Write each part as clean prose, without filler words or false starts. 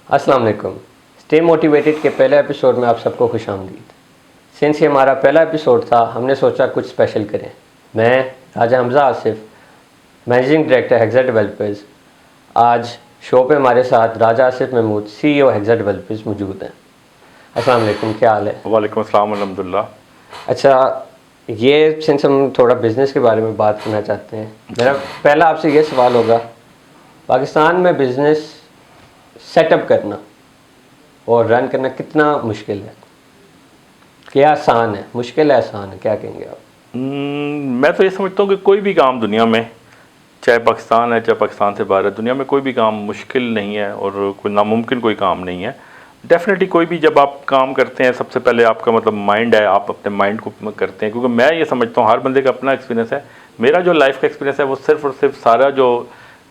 अस्सलाम वालेकुम। Stay motivated के पहले एपिसोड में आप सबको खुशामदीद। सिंस ये हमारा पहला एपिसोड था, हमने सोचा कुछ स्पेशल करें। मैं Raja Hamza Asif, managing director Hexa developers. आज शो पे हमारे साथ Raja Asif Mahmood, CEO Hexa developers मौजूद हैं। अस्सलाम वालेकुम, क्या हाल है? वालेकुम अस्सलाम अल्हम्दुलिल्लाह। अच्छा, ये सिंस हम थोड़ा बिज़नेस के बारे में बात करना चाहते हैं, मेरा पहला आपसे ये सवाल होगा, पाकिस्तान में बिज़नेस सेटअप करना और रन करना कितना मुश्किल है? क्या आसान है, मुश्किल है, आसान है, क्या कहेंगे आप? मैं तो ये समझता हूँ कि कोई भी काम दुनिया में, चाहे पाकिस्तान है चाहे पाकिस्तान से बाहर है, दुनिया में कोई भी काम मुश्किल नहीं है और कोई नामुमकिन कोई काम नहीं है। डेफिनेटली कोई भी जब आप काम करते हैं, सबसे पहले आपका मतलब माइंड है, आप अपने माइंड को करते हैं। क्योंकि मैं ये समझता हूँ हर बंदे का अपना एक्सपीरियंस है। मेरा जो लाइफ का एक्सपीरियंस है वो सिर्फ और सिर्फ सारा जो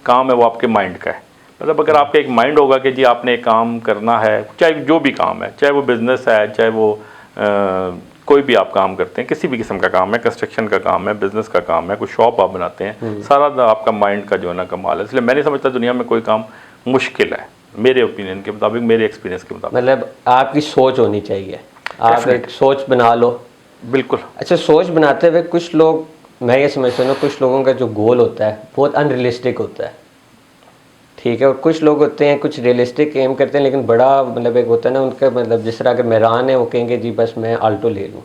काम है वो आपके माइंड का है। मतलब अगर आपका एक माइंड होगा कि जी आपने एक काम करना है, चाहे जो भी काम है, चाहे वो बिज़नेस है, चाहे वो कोई भी आप काम करते हैं, किसी भी किस्म का काम है, कंस्ट्रक्शन का काम है, बिज़नेस का काम है, कोई शॉप आप बनाते हैं, सारा आपका माइंड का जो है ना कमाल है। इसलिए मैं नहीं समझता दुनिया में कोई काम मुश्किल है, मेरे ओपिनियन के मुताबिक, मेरे एक्सपीरियंस के मुताबिक। मतलब आपकी सोच होनी चाहिए, आप एक सोच बना लो। बिल्कुल। अच्छा, सोच बनाते हुए कुछ लोग, मैं ये समझता हूँ, कुछ लोगों का जो गोल होता है बहुत अनरियलिस्टिक होता है, ठीक है। और कुछ लोग होते हैं कुछ रियलिस्टिक एम करते हैं, लेकिन बड़ा मतलब एक होता है ना उनका, मतलब जिस तरह अगर मेरान है वो कहेंगे जी बस मैं आल्टो ले लूँ।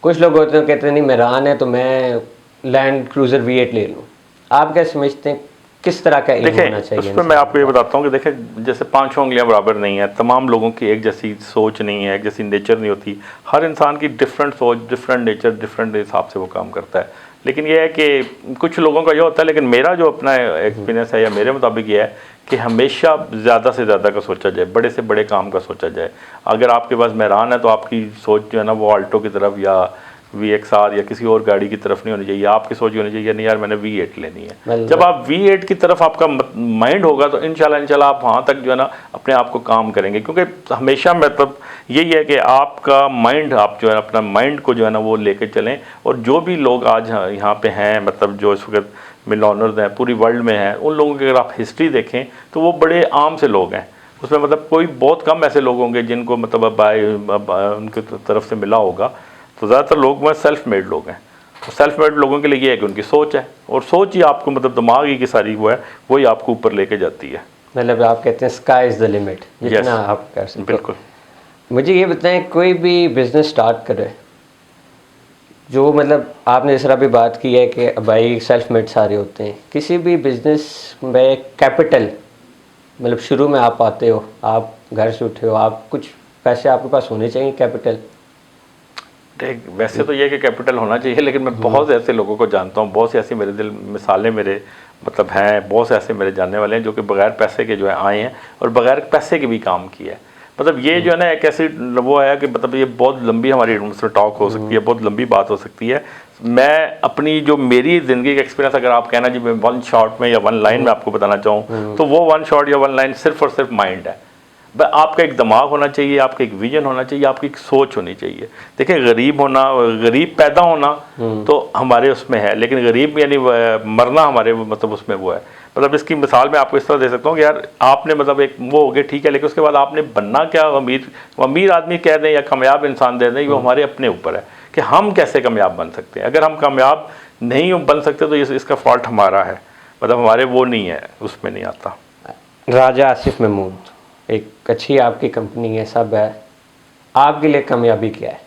कुछ लोग होते हैं कहते हैं नहीं मेरान है तो मैं लैंड क्रूज़र V8 ले लूँ। आप क्या समझते हैं किस तरह का एम होना देखें, चाहिए उस पर मैं इंसान आपको ये का? बताता हूँ कि देखें, जैसे पाँचों उंगलियां बराबर नहीं है, तमाम लोगों की एक जैसी सोच नहीं है, एक जैसी नेचर नहीं होती। हर इंसान की डिफरेंट सोच, डिफरेंट नेचर, डिफरेंट हिसाब से वो काम करता है। लेकिन ये है कि कुछ लोगों का ये होता है, लेकिन मेरा जो अपना एक्सपीरियंस है या मेरे मुताबिक ये है कि हमेशा ज़्यादा से ज़्यादा का सोचा जाए, बड़े से बड़े काम का सोचा जाए। अगर आपके पास मेरान है तो आपकी सोच जो है ना वो आल्टो की तरफ या VXR या किसी और गाड़ी की तरफ नहीं होनी चाहिए। आपकी सोच होनी चाहिए नहीं यार मैंने V8 लेनी है। जब आप V8 की तरफ आपका माइंड होगा तो इंशाल्लाह आप वहाँ तक जो है ना अपने आप को काम करेंगे। क्योंकि हमेशा मतलब यही है कि आपका माइंड, आप जो है अपना माइंड को जो है ना वो लेके चलें। और जो भी लोग आज यहाँ पे हैं, मतलब जो इस वक्त मिलियनर्स हैं पूरी वर्ल्ड में हैं, उन लोगों की अगर आप हिस्ट्री देखें तो वो बड़े आम से लोग हैं। उसमें मतलब कोई बहुत कम ऐसे लोग होंगे जिनको मतलब उनकी तरफ से मिला होगा। तो ज़्यादातर लोग वह सेल्फ मेड लोग हैं। तो सेल्फ मेड लोगों के लिए ये है कि उनकी सोच है, और सोच ही आपको मतलब दिमाग ही की सारी वो है, वही आपको ऊपर लेके जाती है। मतलब आप कहते हैं स्काई इज़ द लिमिट, जितना आप कर सकते। बिल्कुल। मुझे ये बताएं, कोई भी बिज़नेस स्टार्ट करे, जो मतलब आपने जिस तरह भी बात की है कि भाई सेल्फ मेड सारे होते हैं, किसी भी बिज़नेस में कैपिटल, मतलब शुरू में आप आते हो, आप घर से उठे हो, आप कुछ पैसे आपके पास होने चाहिए कैपिटल। देख, वैसे तो ये कि कैपिटल होना चाहिए, लेकिन मैं बहुत ऐसे लोगों को जानता हूँ, बहुत सी ऐसी मेरे दिल मिसालें मेरे मतलब हैं, बहुत से ऐसे मेरे जानने वाले हैं जो कि बगैर पैसे के जो है आए हैं और बगैर पैसे के भी काम किया है। मतलब ये जो है ना एक ऐसी वो है कि मतलब ये बहुत लंबी हमारी टॉक हो सकती है, बहुत लंबी बात हो सकती है। मैं अपनी जो मेरी ज़िंदगी का एक्सपीरियंस अगर आप कहना जी मैं वन शॉट में या वन लाइन में आपको बताना चाहूँ, तो वो वन शॉट या वन लाइन सिर्फ और सिर्फ माइंड है। आपका एक दिमाग होना चाहिए, आपका एक विजन होना चाहिए, आपकी एक सोच होनी चाहिए। देखिए, गरीब होना, गरीब पैदा होना तो हमारे उसमें है, लेकिन गरीब यानी मरना हमारे मतलब उसमें वो है। मतलब इसकी मिसाल मैं आपको इस तरह दे सकता हूँ कि यार आपने मतलब एक वो हो गया ठीक है, लेकिन उसके बाद आपने बनना क्या, अमीर आदमी कह दें या कामयाब इंसान दे दें, वो हमारे अपने ऊपर है कि हम कैसे कामयाब बन सकते हैं। अगर हम कामयाब नहीं बन सकते तो इसका फॉल्ट हमारा है, मतलब हमारे वो नहीं है, उसमें नहीं आता। राजा आसिफ महमूद, एक अच्छी आपकी कंपनी है, सब है, आपके लिए कामयाबी क्या है?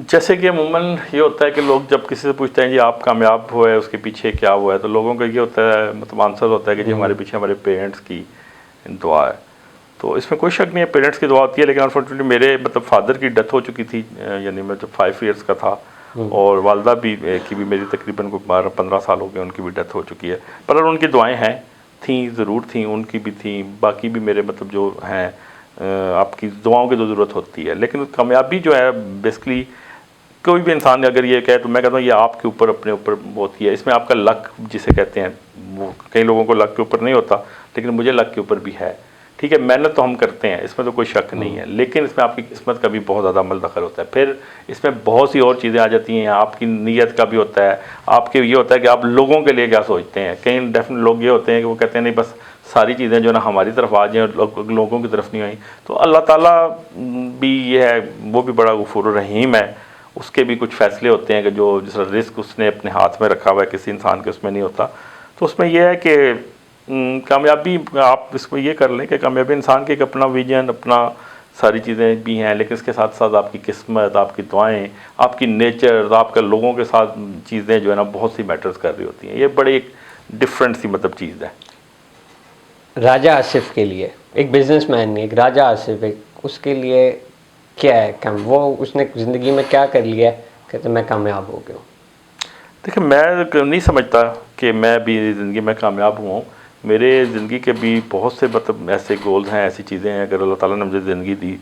जैसे कि अमूमन ये होता है कि लोग जब किसी से पूछते हैं जी आप कामयाब हुए उसके पीछे क्या हुआ है, तो लोगों का ये होता है, मतलब आंसर होता है कि जी हमारे पीछे हमारे पेरेंट्स की दुआ है। तो इसमें कोई शक नहीं है, पेरेंट्स की दुआ होती है, लेकिन अनफॉर्चुनेटली मेरे मतलब फादर की डेथ हो चुकी थी, यानी मैं जब 5 ईयर्स का था, और वालदा भी की भी मेरी तकरीबन को 12-15 साल हो गए, उनकी भी डेथ हो चुकी है। पर उनकी दुआएँ हैं, थी ज़रूर थी, उनकी भी थी, बाकी भी मेरे मतलब जो हैं आपकी दुआओं की तो ज़रूरत होती है। लेकिन कामयाबी जो है बेसिकली कोई भी इंसान अगर ये कहे तो मैं कहता हूँ ये आपके ऊपर, अपने ऊपर होती है। इसमें आपका लक जिसे कहते हैं, वो कई लोगों को लक के ऊपर नहीं होता, लेकिन मुझे लक के ऊपर भी है। ठीक है, मेहनत तो हम करते हैं, इसमें तो कोई शक नहीं है, लेकिन इसमें आपकी किस्मत का भी बहुत ज़्यादा अमल दखल होता है। फिर इसमें बहुत सी और चीज़ें आ जाती हैं, आपकी नीयत का भी होता है, आपके ये होता है कि आप लोगों के लिए क्या सोचते हैं। कई डेफिनेट लोग ये होते हैं कि वो कहते हैं नहीं बस सारी चीज़ें जो ना हमारी तरफ आ जाएँ और लोगों की तरफ नहीं आई, तो अल्लाह ताला भी ये है, वो भी बड़ा गफूर रहीम है, उसके भी कुछ फ़ैसले होते हैं कि जो जिस रिस्क उसने अपने हाथ में रखा हुआ है किसी इंसान के उसमें नहीं होता। तो उसमें यह है कि कामयाबी आप इसमें ये कर लें कि कामयाबी इंसान के एक अपना विजन, अपना सारी चीज़ें भी हैं, लेकिन इसके साथ साथ आपकी किस्मत, आपकी दुआएं, आपकी नेचर, आपके लोगों के साथ चीज़ें जो है ना बहुत सी मैटर्स कर रही होती हैं। ये बड़ी एक डिफरेंट सी मतलब चीज़ है। राजा आसिफ के लिए, एक बिजनेसमैन नहीं, एक राजा आसिफ, एक उसके लिए क्या है काम, वो उसने ज़िंदगी में क्या कर लिया है कहते मैं कामयाब हो गया हूँ? देखिए, मैं नहीं समझता कि मैं भी ज़िंदगी में कामयाब हुआ हूँ। मेरे ज़िंदगी के भी बहुत से मतलब ऐसे गोल्स हैं, ऐसी चीज़ें हैं, अगर अल्लाह ताला ने मुझे ज़िंदगी दी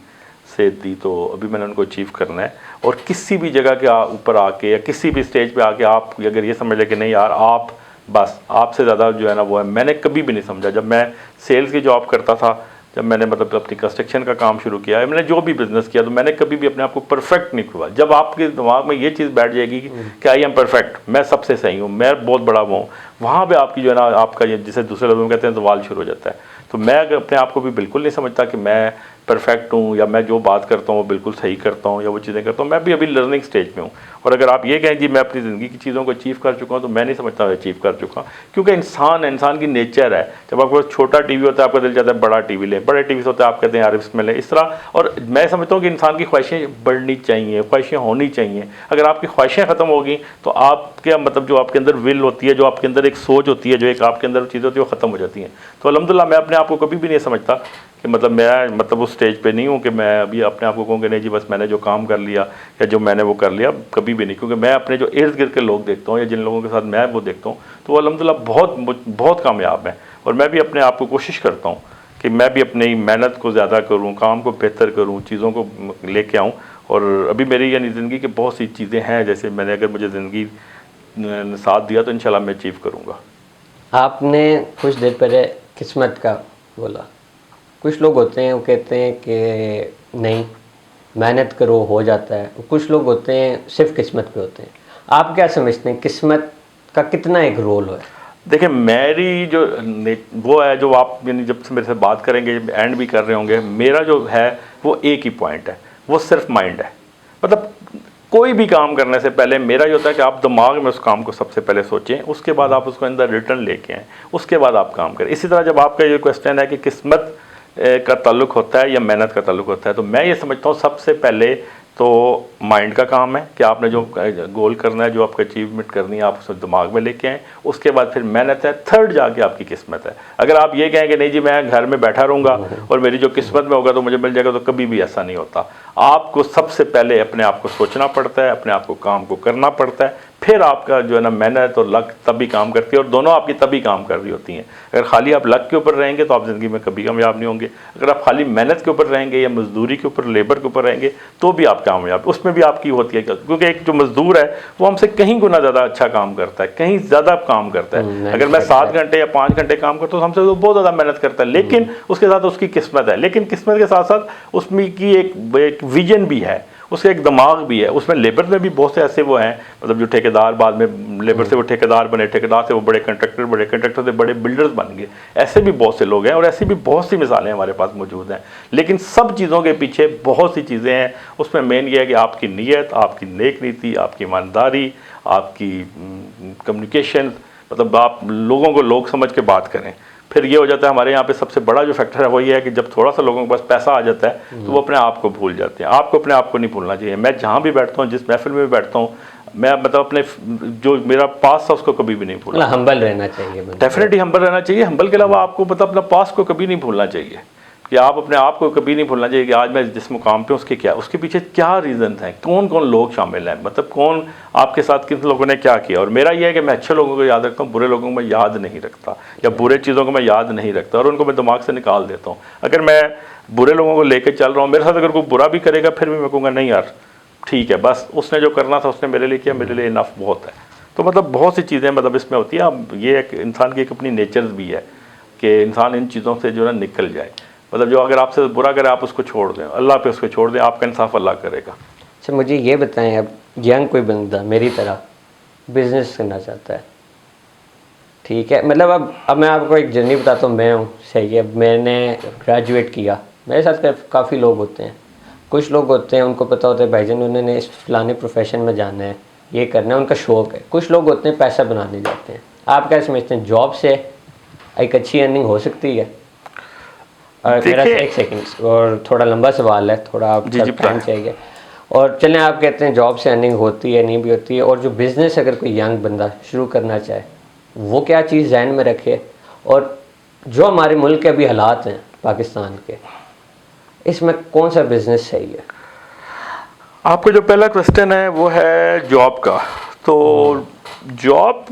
सेहत दी तो अभी मैंने उनको अचीव करना है। और किसी भी जगह के ऊपर आके या किसी भी स्टेज पे आके आप अगर ये समझ लें कि नहीं यार आप बस आपसे ज़्यादा जो है ना वो है, मैंने कभी भी नहीं समझा। जब मैं सेल्स की जॉब करता था, जब मैंने मतलब अपनी कंस्ट्रक्शन का काम शुरू किया है, मैंने जो भी बिज़नेस किया, तो मैंने कभी भी अपने आप को परफेक्ट नहीं हुआ। जब आपके दिमाग में ये चीज़ बैठ जाएगी कि आई एम परफेक्ट, मैं सबसे सही हूँ, मैं बहुत बड़ा हूँ, वहाँ पे आपकी जो है ना आपका ये जिसे दूसरे लोगों में कहते हैं सवाल शुरू हो जाता है। तो मैं अपने आप को भी बिल्कुल नहीं समझता कि मैं परफेक्ट हूँ या मैं जो बात करता हूँ वो बिल्कुल सही करता हूँ या वो चीज़ें करता हूँ। मैं भी अभी लर्निंग स्टेज में हूँ। और अगर आप ये कहें जी मैं अपनी ज़िंदगी की चीज़ों को अचीव कर चुका हूँ, तो मैं नहीं समझता अचीव कर चुका, क्योंकि इंसान की नेचर है। जब आपको छोटा टीवी होता है आपका दिल चाहता है बड़ा टीवी ले, बड़े टीवी से होता है आप कहते हैं यार इसमें ले, इस तरह। और मैं समझता हूँ कि इंसान की ख्वाहिशें बढ़नी चाहिए, ख्वाहिशें होनी चाहिए। अगर आपकी ख्वाहिशें ख़त्म होगी तो आपके मतलब जो आपके अंदर विल होती है, जो आपके अंदर एक सोच होती है, जो एक आपके अंदर चीज़ होती है, वो ख़त्म हो जाती हैं। तो अल्हम्दुलिल्लाह मैं अपने आप को कभी भी नहीं समझता कि मतलब मैं मतलब उस स्टेज पे नहीं हूँ कि मैं अभी अपने आप को कहूँ कि नहीं जी बस मैंने जो काम कर लिया या जो मैंने वो कर लिया, कभी भी नहीं। क्योंकि मैं अपने जो इर्द गिर्द के लोग देखता हूँ या जिन लोगों के साथ मैं वो देखता हूँ, तो वो अल्हम्दुलिल्लाह बहुत कामयाब हैं। और मैं भी अपने आप को कोशिश करता हूँ कि मैं भी अपनी मेहनत को ज़्यादा करूँ, काम को बेहतर करूँ, चीज़ों को लेके आऊँ। और अभी मेरी यानी ज़िंदगी की बहुत सी चीज़ें हैं, जैसे मैंने अगर मुझे ज़िंदगी ने साथ दिया तो इंशाल्लाह मैं अचीव करूँगा। आपने कुछ देर पहले किस्मत का बोला, कुछ लोग होते हैं वो कहते हैं कि नहीं मेहनत करो हो जाता है, कुछ लोग होते हैं सिर्फ किस्मत पे होते हैं। आप क्या समझते हैं किस्मत का कितना एक रोल है? देखिए, मेरी जो वो है, जो आप यानी जब से मेरे से बात करेंगे, एंड भी कर रहे होंगे, मेरा जो है वो एक ही पॉइंट है, वो सिर्फ माइंड है। मतलब कोई भी काम करने से पहले मेरा ये होता है कि आप दिमाग में उस काम को सबसे पहले सोचें, उसके बाद आप उसको अंदर रिटर्न लेके आएँ, उसके बाद आप काम करें। इसी तरह जब आपका ये क्वेश्चन है कि किस्मत का ताल्लुक़ होता है या मेहनत का ताल्लुक़ होता है, तो मैं ये समझता हूँ सबसे पहले तो माइंड का काम है कि आपने जो गोल करना है, जो आपको अचीवमेंट करनी है, आप उसे दिमाग में लेके आएँ। उसके बाद फिर मेहनत है, थर्ड जाके आपकी किस्मत है। अगर आप ये कहें कि नहीं जी मैं घर में बैठा रहूँगा और मेरी जो किस्मत में होगा तो मुझे मिल जाएगा, तो कभी भी ऐसा नहीं होता। आपको सबसे पहले अपने आप को सोचना पड़ता है, अपने आप को काम को करना पड़ता है, फिर आपका जो है ना मेहनत और लक तभी काम करती है, और दोनों आपकी तभी काम कर रही होती हैं। अगर खाली आप लक के ऊपर रहेंगे तो आप ज़िंदगी में कभी कामयाब नहीं होंगे। अगर आप खाली मेहनत के ऊपर रहेंगे या मजदूरी के ऊपर, लेबर के ऊपर रहेंगे, तो भी आप कामयाब, उसमें भी आपकी होती है। क्योंकि एक जो मजदूर है वो हमसे कहीं गुना ज़्यादा अच्छा काम करता है, कहीं ज़्यादा काम करता है। अगर मैं 7 घंटे या 5 घंटे काम करता हूँ तो हमसे तो बहुत ज़्यादा मेहनत करता है, लेकिन उसके साथ उसकी किस्मत है। लेकिन किस्मत के साथ साथ उसमें की एक विजन भी है, उसका एक दिमाग भी है। उसमें लेबर में भी बहुत से ऐसे वो हैं, मतलब जो ठेकेदार बाद में लेबर से वो ठेकेदार बने, ठेकेदार से वो बड़े कंट्रैक्टर से बड़े बिल्डर्स बन गए। ऐसे भी बहुत से लोग हैं और ऐसी भी बहुत सी मिसालें हमारे पास मौजूद हैं। लेकिन सब चीज़ों के पीछे बहुत सी चीज़ें हैं। उसमें मेन ये है कि आपकी नीयत, आपकी नेक नीति, आपकी ईमानदारी, आपकी कम्युनिकेशन, मतलब आप लोगों को लोग समझ के बात करें। फिर ये हो जाता है हमारे यहाँ पे सबसे बड़ा जो फैक्टर है वो ये है कि जब थोड़ा सा लोगों के पास पैसा आ जाता है तो वो अपने आप को भूल जाते हैं। आपको अपने आप को नहीं भूलना चाहिए। मैं जहाँ भी बैठता हूँ, जिस महफिल में भी बैठता हूँ, मैं मतलब अपने जो मेरा पास था उसको कभी भी नहीं भूलना। हम्बल रहना चाहिए, डेफिनेटली हम्बल रहना चाहिए। हम्बल के अलावा आपको मतलब अपना पास को कभी नहीं भूलना चाहिए, कि आप अपने आप को कभी नहीं भूलना चाहिए कि आज मैं जिस मुकाम पे उसके क्या, उसके पीछे क्या रीज़न हैं, कौन कौन लोग शामिल हैं, मतलब कौन आपके साथ किन लोगों ने क्या किया। और मेरा ये है कि मैं अच्छे लोगों को याद रखता हूँ, बुरे लोगों को मैं याद नहीं रखता, या बुरे चीज़ों को मैं याद नहीं रखता और उनको मैं दिमाग से निकाल देता हूँ। अगर मैं बुरे लोगों को लेकर चल रहा हूँ, मेरे साथ अगर कोई बुरा भी करेगा फिर भी मैं कहूँगा नहीं यार ठीक है, बस उसने जो करना था उसने मेरे लिए किया, मेरे लिए इनफ बहुत है। तो मतलब बहुत सी चीज़ें मतलब इसमें होती है। अब ये एक इंसान की एक अपनी नेचर्स भी है कि इंसान इन चीज़ों से जो है ना निकल जाए। मतलब जो अगर आपसे बुरा करे आप उसको छोड़ दें, अल्लाह पे उसको छोड़ दें, आपका इंसाफ अल्लाह करेगा। अच्छा मुझे ये बताएं, अब यंग कोई बंदा मेरी तरह बिजनेस करना चाहता है, ठीक है, मतलब अब मैं आपको एक जर्नी बताता हूँ। मैं हूँ, सही है, मैंने ग्रेजुएट किया, मेरे साथ काफ़ी लोग होते हैं। कुछ लोग होते हैं उनको पता होता है भाईजान उन्होंने इस फलाने प्रोफेशन में जाना है, ये करना है, उनका शौक़ है। कुछ लोग होते हैं पैसा बनाने जाते हैं। आप क्या समझते हैं, जॉब से एक अच्छी अर्निंग हो सकती है? और मेरा देखिए, एक सेकंड और थोड़ा लंबा सवाल है, थोड़ा जी आपका जी टाइम बताएं। चाहिए। और चलें, आप कहते हैं जॉब से अर्निंग होती है, नहीं भी होती है, और जो बिज़नेस अगर कोई यंग बंदा शुरू करना चाहे वो क्या चीज़ ज़हन में रखे, और जो हमारे मुल्क के अभी हालात हैं पाकिस्तान के, इसमें कौन सा बिज़नेस सही है? आपका जो पहला क्वेश्चन है वो है जॉब का। तो जॉब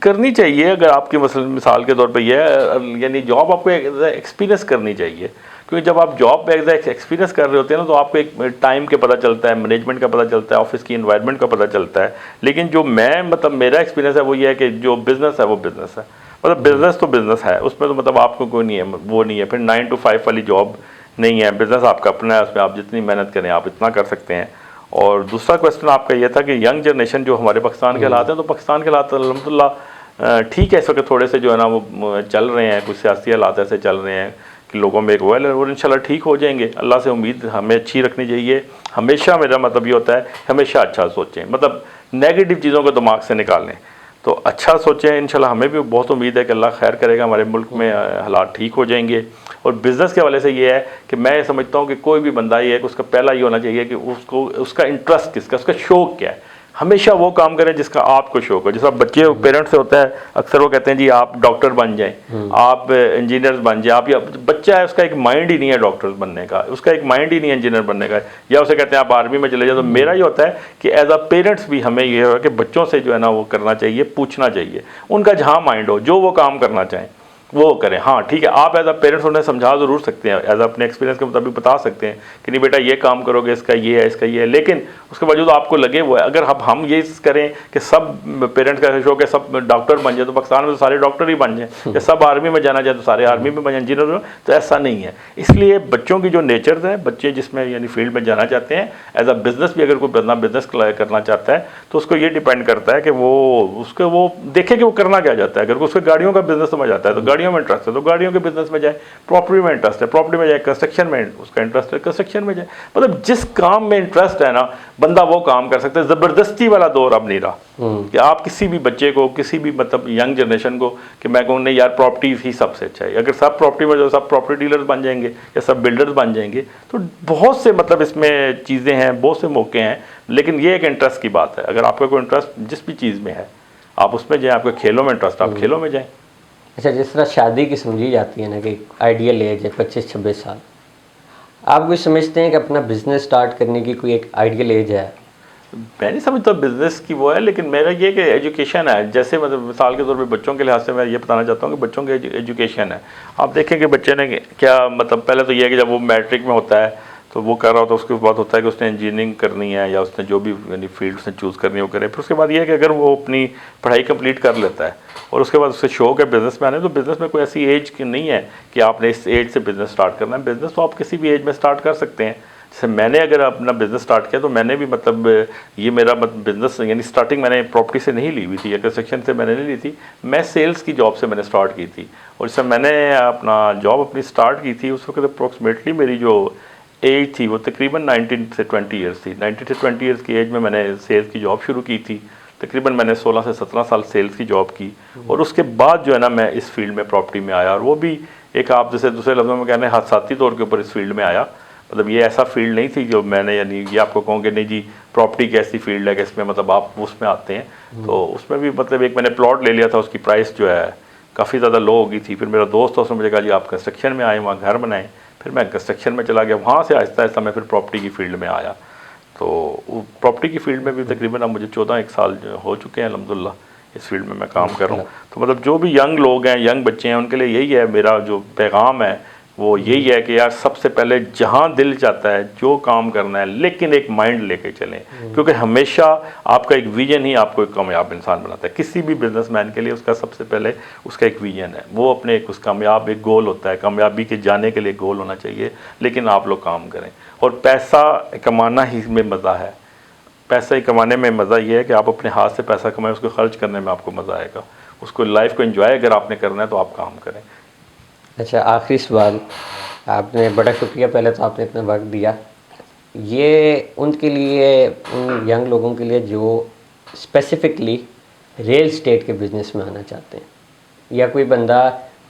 करनी चाहिए, अगर आपकी मसलन मिसाल के तौर पे ये है, यानी जॉब आपको एक्सपीरियंस करनी चाहिए। क्योंकि जब आप जॉब पे एक्सपीरियंस कर रहे होते हैं ना, तो आपको एक टाइम के पता चलता है, मैनेजमेंट का पता चलता है, ऑफिस की इन्वायरमेंट का पता चलता है। लेकिन जो मैं मतलब मेरा एक्सपीरियंस है वो ये है कि जो बिज़नेस है वो बिज़नेस है, मतलब बिज़नेस तो बिज़नेस है, उसमें तो मतलब आपको कोई नहीं है, वो नहीं है। फिर 9 to 5 वाली जॉब नहीं है, बिज़नेस आपका अपना है, उसमें आप जितनी मेहनत करें आप इतना कर सकते हैं। और दूसरा क्वेश्चन आपका ये था कि यंग जनरेशन जो हमारे पाकिस्तान के हालात हैं, तो पाकिस्तान के हालात अल्हम्दुलिल्लाह ठीक है, इस वक्त थोड़े से जो है ना वो चल रहे हैं, कुछ सियासी हालात ऐसे चल रहे हैं कि लोगों में एक वेल, और इंशाल्लाह ठीक हो जाएंगे। अल्लाह से उम्मीद हमें अच्छी रखनी चाहिए। हमेशा मेरा मतलब ये होता है, हमेशा अच्छा सोचें, मतलब नेगेटिव चीज़ों को दिमाग से निकालें, तो अच्छा सोचें। इंशाल्लाह हमें भी बहुत उम्मीद है कि अल्लाह खैर करेगा, हमारे मुल्क में हालात ठीक हो जाएंगे। और बिज़नेस के हवाले से ये है कि मैं समझता हूँ कि कोई भी बंदा ये है कि उसका पहला ये होना चाहिए कि उसको उसका इंटरेस्ट किसका, उसका शौक़ क्या है। हमेशा वो काम करें जिसका आपको शौक़ हो। जैसा बच्चे पेरेंट्स से होता है, अक्सर वो कहते हैं जी आप डॉक्टर बन जाएं, आप इंजीनियर बन जाएं, आप, या बच्चा है उसका एक माइंड ही नहीं है डॉक्टर बनने का, उसका एक माइंड ही नहीं है इंजीनियर बनने का, या उसे कहते हैं आप आर्मी में चले जाओ। तो मेरा ये होता है कि एज अ पेरेंट्स भी हमें ये है कि बच्चों से जो है ना वो करना चाहिए, पूछना चाहिए, उनका जहाँ माइंड हो, जो वो काम करना चाहें वो करें। हाँ ठीक है, आप एज अ पेरेंट्स उन्हें समझा ज़रूर सकते हैं, एज अपने एक्सपीरियंस के मुताबिक बता सकते हैं कि नहीं बेटा ये काम करोगे, इसका ये है, इसका ये है। लेकिन उसके बावजूद आपको लगे वो है, अगर हम ये करें कि सब पेरेंट्स का शौक है सब डॉक्टर बन जाए, तो पाकिस्तान में तो सारे डॉक्टर ही बन जाए, या सब आर्मी में जाना चाहे तो सारे आर्मी में बन जाए, इंजीनियर। तो ऐसा नहीं है। इसलिए बच्चों की जो नेचर है, बच्चे जिसमें यानी फील्ड में जाना चाहते हैं, एज अ बिज़नेस भी अगर कोई बंदा बिज़नेस करना चाहता है, तो उसको ये डिपेंड करता है कि वो उसको वो देखे कि वो करना क्या चाहता है। अगर उसको गाड़ियों का बिजनेस समझ आता है तो गाड़ियों में इंटरेस्ट है तो गाड़ियों के बिजनेस में जाए, प्रॉपर्टी में इंटरेस्ट है प्रॉपर्टी में जाए, कंस्ट्रक्शन में उसका इंटरेस्ट है कंस्ट्रक्शन में जाए। मतलब जिस काम में इंटरेस्ट है ना बंदा वो काम कर सकता है। ज़बरदस्ती वाला दौर अब नहीं रहा कि आप किसी भी बच्चे को, किसी भी मतलब यंग जनरेशन को कि मैं कहूँ नहीं यार प्रॉपर्टी ही सबसे अच्छा है। अगर सब प्रॉपर्टी में जो सब प्रॉपर्टी डीलर्स बन जाएंगे या सब बिल्डर्स बन जाएंगे तो बहुत से मतलब इसमें चीज़ें हैं, बहुत से मौके हैं। लेकिन ये एक इंटरेस्ट की बात है, अगर आपका कोई इंटरेस्ट जिस भी चीज़ में है आप उसमें जाएँ, आपके खेलों में इंटरेस्ट आप खेलों में जाएँ। अच्छा, जिस तरह शादी की समझी जाती है ना कि आइडियल एज है 25-26 साल, आप कोई समझते हैं कि अपना बिजनेस स्टार्ट करने की कोई एक आइडियल एज है? मैं नहीं समझता बिज़नेस की वो है, लेकिन मेरा ये कि एजुकेशन है। जैसे मतलब मिसाल के तौर पे बच्चों के लिहाज से मैं ये बताना चाहता हूँ कि बच्चों की एजुकेशन है। आप देखें कि बच्चे ने क्या मतलब पहले तो ये है कि जब वो मैट्रिक में होता है तो वो कर रहा होता है, उसके बाद होता है कि उसने इंजीनियरिंग करनी है या उसने जो भी यानी फील्ड उसने चूज़ करनी है वो करे। फिर उसके बाद ये है कि अगर वो अपनी पढ़ाई कंप्लीट कर लेता है और उसके बाद उससे शौक है बिज़नेस में आने, तो बिज़नेस में कोई ऐसी एज की नहीं है कि आपने इस एज से बिज़नेस स्टार्ट करना है। बिज़नेस तो आप किसी भी एज में स्टार्ट कर सकते हैं। जैसे मैंने अगर अपना बिज़नेस स्टार्ट किया तो मैंने भी मतलब ये मेरा बिज़नेस यानी स्टार्टिंग मैंने प्रॉपर्टी से नहीं ली हुई थी या कंस्ट्रक्शन से मैंने नहीं ली थी, मैं सेल्स की जॉब से मैंने स्टार्ट की थी। और जब मैंने अपना जॉब अपनी स्टार्ट की थी उस वक्त अप्रोक्सीमेटली मेरी जो एज थी वो तकरीबन 19 से 20 ईयर्स थी। 19 से 20 ईयर्स की एज में मैंने सेल्स की जॉब शुरू की थी। तकरीबन मैंने 16 से 17 साल सेल्स की जॉब की और उसके बाद जो है ना मैं इस फील्ड में प्रॉपर्टी में आया। और वो भी एक आप जैसे दूसरे लफ्ज़ों में कहने हादसाती तौर के ऊपर इस फील्ड में आया। मतलब ये ऐसा फील्ड नहीं थी जो मैंने यानी ये आपको कहूँ कि नहीं जी प्रॉपर्टी की ऐसी फील्ड है कि इसमें मतलब आप उसमें आते हैं। तो उसमें भी मतलब एक मैंने प्लॉट ले लिया था, उसकी प्राइस जो है काफ़ी ज़्यादा लो हो गई थी। फिर मेरा दोस्त था, उसने मुझे कहा जी आप कंस्ट्रक्शन में आए, वहाँ घर बनाएं। फिर मैं कंस्ट्रक्शन में चला गया, वहाँ से आहिस्ता आहिस्ता मैं फिर प्रॉपर्टी की फील्ड में आया। तो प्रॉपर्टी की फील्ड में भी तकरीबन अब मुझे 14 साल हो चुके हैं अल्हम्दुलिल्लाह इस फील्ड में मैं काम कर रहा हूँ। तो मतलब जो भी यंग लोग हैं, यंग बच्चे हैं, उनके लिए यही है मेरा जो पैगाम है वो यही है कि यार सबसे पहले जहाँ दिल चाहता है जो काम करना है, लेकिन एक माइंड लेके चलें। क्योंकि हमेशा आपका एक विजन ही आपको एक कामयाब इंसान बनाता है। किसी भी बिजनेसमैन के लिए उसका सबसे पहले उसका एक विजन है, वो अपने एक उस कामयाब एक गोल होता है, कामयाबी के जाने के लिए गोल होना चाहिए। लेकिन आप लोग काम करें और पैसा कमाना ही में मज़ा है। पैसा ही कमाने में मज़ा ये है कि आप अपने हाथ से पैसा कमाएं, उसको खर्च करने में आपको मज़ा आएगा। उसको लाइफ को एंजॉय अगर आपने करना है तो आप काम करें। अच्छा, आखिरी सवाल, आपने बड़ा शुक्रिया, पहले तो आपने इतना वक्त दिया। ये उनके लिए, उन यंग लोगों के लिए जो स्पेसिफिकली रियल स्टेट के बिज़नेस में आना चाहते हैं, या कोई बंदा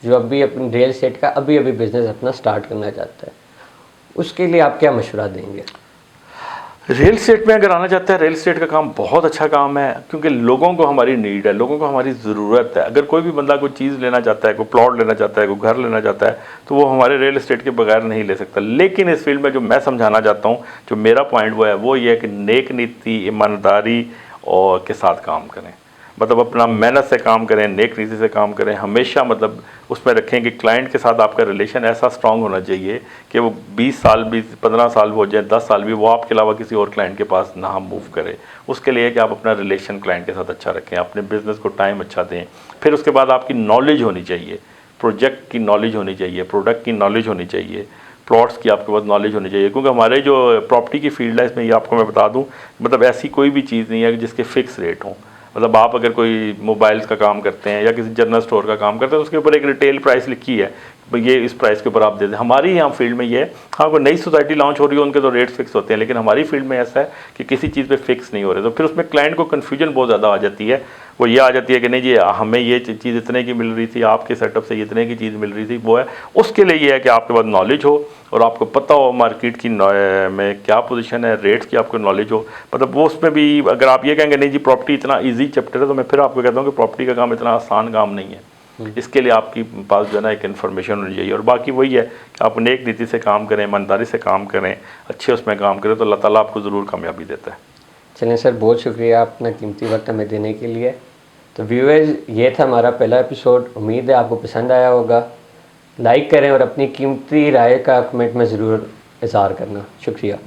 जो अभी अपनी रियल स्टेट का अभी बिज़नेस अपना स्टार्ट करना चाहता है, उसके लिए आप क्या मशवरा देंगे? रियल स्टेट में अगर आना चाहता है, रियल स्टेट का काम बहुत अच्छा काम है, क्योंकि लोगों को हमारी नीड है, लोगों को हमारी ज़रूरत है। अगर कोई भी बंदा कोई चीज़ लेना चाहता है, कोई प्लॉट लेना चाहता है, कोई घर लेना चाहता है, तो वो हमारे रियल एस्टेट के बगैर नहीं ले सकता। लेकिन इस फील्ड में जो मैं समझाना चाहता हूँ, जो मेरा पॉइंट वो है, वो ये है कि नेक नीति, ईमानदारी और के साथ काम करें। मतलब अपना मेहनत से काम करें, नेक नीति से काम करें, हमेशा मतलब उसमें रखें कि क्लाइंट के साथ आपका रिलेशन ऐसा स्ट्रांग होना चाहिए कि वो 20 साल भी, 15 साल हो जाए, 10 साल भी, वो आपके अलावा किसी और क्लाइंट के पास ना मूव करे। उसके लिए कि आप अपना रिलेशन क्लाइंट के साथ अच्छा रखें, अपने बिजनेस को टाइम अच्छा दें। फिर उसके बाद आपकी नॉलेज होनी चाहिए, प्रोजेक्ट की नॉलेज होनी चाहिए, प्रोडक्ट की नॉलेज होनी चाहिए, प्लॉट्स की आपके पास नॉलेज होनी चाहिए। क्योंकि हमारे जो प्रॉपर्टी की फील्ड है, इसमें ये आपको मैं बता दूं, मतलब ऐसी कोई भी चीज़ नहीं है जिसके फिक्स रेट हों। मतलब आप अगर कोई मोबाइल्स का काम करते हैं या किसी जनरल स्टोर का काम करते हैं, उसके ऊपर एक रिटेल प्राइस लिखी है, ये इस प्राइस के ऊपर आप दे दें। हमारी यहाँ फील्ड में ये है, हाँ कोई नई सोसाइटी लॉन्च हो रही है, उनके तो रेट्स फिक्स होते हैं, लेकिन हमारी फील्ड में ऐसा है कि किसी चीज़ पे फिक्स नहीं हो रहे। तो फिर उसमें क्लाइंट को कन्फ्यूजन बहुत ज़्यादा आ जाती है। वो ये आ जाती है कि नहीं जी, हमें ये चीज़ इतने की मिल रही थी, आपके सेटअप से इतने की चीज़ मिल रही थी। वो है, उसके लिए ये है कि आपके पास नॉलेज हो और आपको पता हो मार्केट की में क्या पोजीशन है, रेट्स की आपको नॉलेज हो। मतलब वो उसमें भी अगर आप ये कहेंगे नहीं जी प्रॉपर्टी इतना ईजी चैप्टर है, तो मैं फिर आपको कहता हूँ कि प्रॉपर्टी का काम इतना आसान काम नहीं है। इसके लिए आपके पास जो है ना एक इन्फॉर्मेशन होनी चाहिए। और बाकी वही है कि आप नेक नीति से काम करें, ईमानदारी से काम करें, अच्छे उसमें काम करें, तो अल्लाह ताला आपको ज़रूर कामयाबी देता है। चलें सर, बहुत शुक्रिया अपना कीमती वक्त हमें देने के लिए। तो व्यूअर्स, ये था हमारा पहला एपिसोड। उम्मीद है आपको पसंद आया होगा। लाइक करें और अपनी कीमती राय का कमेंट में ज़रूर इज़हार करना। शुक्रिया।